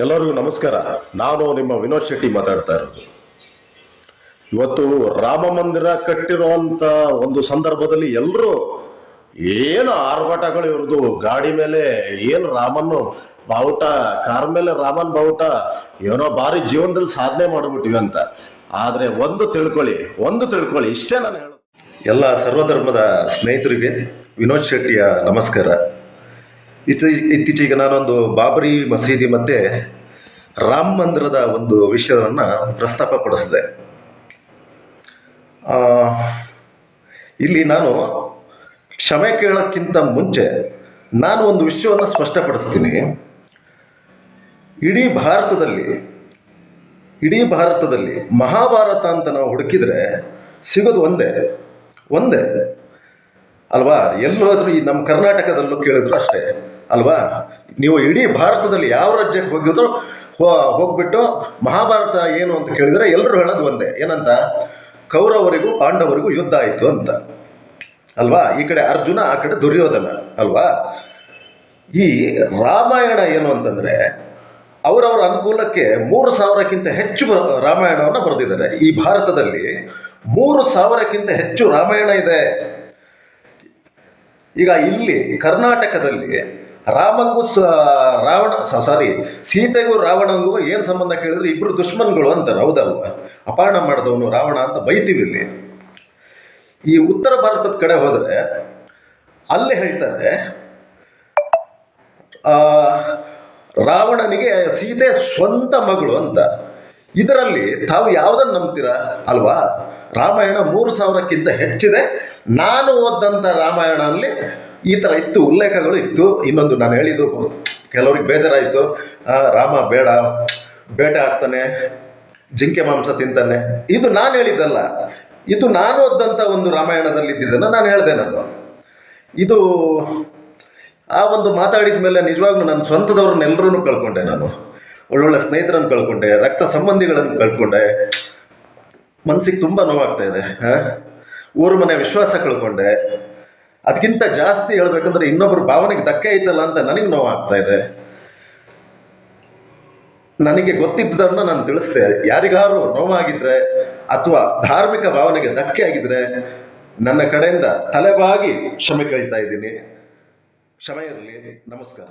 ಎಲ್ಲರಿಗೂ ನಮಸ್ಕಾರ. ನಾನು ನಿಮ್ಮ ವಿನೋದ್ ಶೆಟ್ಟಿ ಮಾತಾಡ್ತಾ ಇರೋದು. ಇವತ್ತು ರಾಮ ಮಂದಿರ ಕಟ್ಟಿರುವಂತ ಒಂದು ಸಂದರ್ಭದಲ್ಲಿ ಎಲ್ಲರೂ ಏನು ಆರ್ಭಟಗಳು ಇವ್ರದ್ದು. ಗಾಡಿ ಮೇಲೆ ಏನು ರಾಮನ್ನು ಬಾವುಟ, ಕಾರ್ ಮೇಲೆ ರಾಮನ್ ಬಾವುಟ, ಏನೋ ಬಾರಿ ಜೀವನದಲ್ಲಿ ಸಾಧನೆ ಮಾಡ್ಬಿಟ್ಟಿವಿ ಅಂತ. ಆದ್ರೆ ಒಂದು ತಿಳ್ಕೊಳ್ಳಿ, ಇಷ್ಟೇ ನಾನು ಹೇಳೋದು. ಎಲ್ಲ ಸರ್ವಧರ್ಮದ ಸ್ನೇಹಿತರಿಗೆ ವಿನೋದ್ ಶೆಟ್ಟಿಯ ನಮಸ್ಕಾರ. ಇತ್ತೀಚೆಗೆ ನಾನೊಂದು ಬಾಬರಿ ಮಸೀದಿ ಮತ್ತೆ ರಾಮ ಮಂದಿರದ ಒಂದು ವಿಷಯವನ್ನು ಪ್ರಸ್ತಾಪ ಪಡಿಸಿದೆ. ಇಲ್ಲಿ ನಾನು ಕ್ಷಮೆ ಕೇಳೋಕ್ಕಿಂತ ಮುಂಚೆ ನಾನು ಒಂದು ವಿಷಯವನ್ನು ಸ್ಪಷ್ಟಪಡಿಸ್ತೀನಿ. ಇಡೀ ಭಾರತದಲ್ಲಿ ಮಹಾಭಾರತ ಅಂತ ನಾವು ಹುಡುಕಿದ್ರೆ ಸಿಗೋದು ಒಂದೇ ಅಲ್ವಾ? ಎಲ್ಲೋದ್ರೂ ಈ ನಮ್ಮ ಕರ್ನಾಟಕದಲ್ಲೂ ಕೇಳಿದ್ರು ಅಷ್ಟೇ ಅಲ್ವಾ? ನೀವು ಇಡೀ ಭಾರತದಲ್ಲಿ ಯಾವ ರಾಜ್ಯಕ್ಕೆ ಹೋಗಿದ್ರು ಹೋಗ್ಬಿಟ್ಟು ಮಹಾಭಾರತ ಏನು ಅಂತ ಕೇಳಿದ್ರೆ ಎಲ್ಲರೂ ಹೇಳೋದು ಒಂದೇ. ಏನಂತ? ಕೌರವರಿಗೂ ಪಾಂಡವರಿಗೂ ಯುದ್ಧ ಆಯಿತು ಅಂತ ಅಲ್ವಾ? ಈ ಕಡೆ ಅರ್ಜುನ, ಆ ಕಡೆ ದುರ್ಯೋಧನ ಅಲ್ವಾ? ಈ ರಾಮಾಯಣ ಏನು ಅಂತಂದ್ರೆ ಅವರವರ ಅನುಕೂಲಕ್ಕೆ 3000ಕ್ಕಿಂತ ಹೆಚ್ಚು ರಾಮಾಯಣವನ್ನು ಬರೆದಿದ್ದಾರೆ. ಈ ಭಾರತದಲ್ಲಿ 3000ಕ್ಕಿಂತ ಹೆಚ್ಚು ರಾಮಾಯಣ ಇದೆ. ಈಗ ಇಲ್ಲಿ ಕರ್ನಾಟಕದಲ್ಲಿ ಸೀತೆಗೂ ರಾವಣನಿಗೂ ಏನು ಸಂಬಂಧ ಕೇಳಿದ್ರೆ ಇಬ್ರು ದುಶ್ಮನ್ಗಳು ಅಂತಾರೆ, ಹೌದಲ್ವ? ಅಪಹರಣ ಮಾಡಿದವನು ರಾವಣ ಅಂತ ಬೈತೀವಿ ಇಲ್ಲಿ. ಈ ಉತ್ತರ ಭಾರತದ ಕಡೆ ಹೋದರೆ ಅಲ್ಲೇ ಹೇಳ್ತಾರೆ ರಾವಣನಿಗೆ ಸೀತೆ ಸ್ವಂತ ಮಗಳು ಅಂತ. ಇದರಲ್ಲಿ ತಾವು ಯಾವುದನ್ನು ನಂಬ್ತೀರಾ ಅಲ್ವಾ? ರಾಮಾಯಣ 3000ಕ್ಕಿಂತ ಹೆಚ್ಚಿದೆ. ನಾನು ಓದಂಥ ರಾಮಾಯಣದಲ್ಲಿ ಈ ಥರ ಇತ್ತು, ಉಲ್ಲೇಖಗಳು ಇತ್ತು. ಇನ್ನೊಂದು ನಾನು ಹೇಳಿದ್ದು ಕೆಲವ್ರಿಗೆ ಬೇಜಾರಾಯಿತು, ರಾಮ ಬೇಟೆ ಆಡ್ತಾನೆ, ಜಿಂಕೆ ಮಾಂಸ ತಿಂತಾನೆ. ಇದು ನಾನು ಹೇಳಿದ್ದಲ್ಲ, ಇದು ನಾನು ಓದಂಥ ಒಂದು ರಾಮಾಯಣದಲ್ಲಿ ಇದ್ದಿದ್ದನ್ನು ನಾನು ಹೇಳಿದೆ. ಇದು ಆ ಒಂದು ಮಾತಾಡಿದ ಮೇಲೆ ನಿಜವಾಗ್ಲೂ ನನ್ನ ಸ್ವಂತದವ್ರನ್ನೆಲ್ಲರೂ ಕಳ್ಕೊಂಡೆ. ನಾನು ಒಳ್ಳೊಳ್ಳೆ ಸ್ನೇಹಿತರನ್ನು ಕಳ್ಕೊಂಡೆ, ರಕ್ತ ಸಂಬಂಧಿಗಳನ್ನು ಕಳ್ಕೊಂಡೆ. ಮನಸ್ಸಿಗೆ ತುಂಬ ನೋವಾಗ್ತಾ ಇದೆ. ಊರ ಮನೆ ವಿಶ್ವಾಸ ಕಳ್ಕೊಂಡೆ. ಅದಕ್ಕಿಂತ ಜಾಸ್ತಿ ಹೇಳ್ಬೇಕಂದ್ರೆ ಇನ್ನೊಬ್ಬರು ಭಾವನೆಗೆ ಧಕ್ಕೆ ಐತಲ್ಲ ಅಂತ ನನಗೆ ನೋವಾಗ್ತಾ ಇದೆ. ನನಗೆ ಗೊತ್ತಿದ್ದದನ್ನು ನಾನು ತಿಳಿಸ್ತೆ. ಯಾರಿಗಾರು ನೋವಾಗಿದ್ರೆ ಅಥವಾ ಧಾರ್ಮಿಕ ಭಾವನೆಗೆ ಧಕ್ಕೆ ಆಗಿದ್ರೆ ನನ್ನ ಕಡೆಯಿಂದ ತಲೆಬಾಗಿ ಕ್ಷಮೆ ಕೇಳ್ತಾ ಇದ್ದೀನಿ. ಕ್ಷಮೆ ಇರಲಿ. ನಮಸ್ಕಾರ.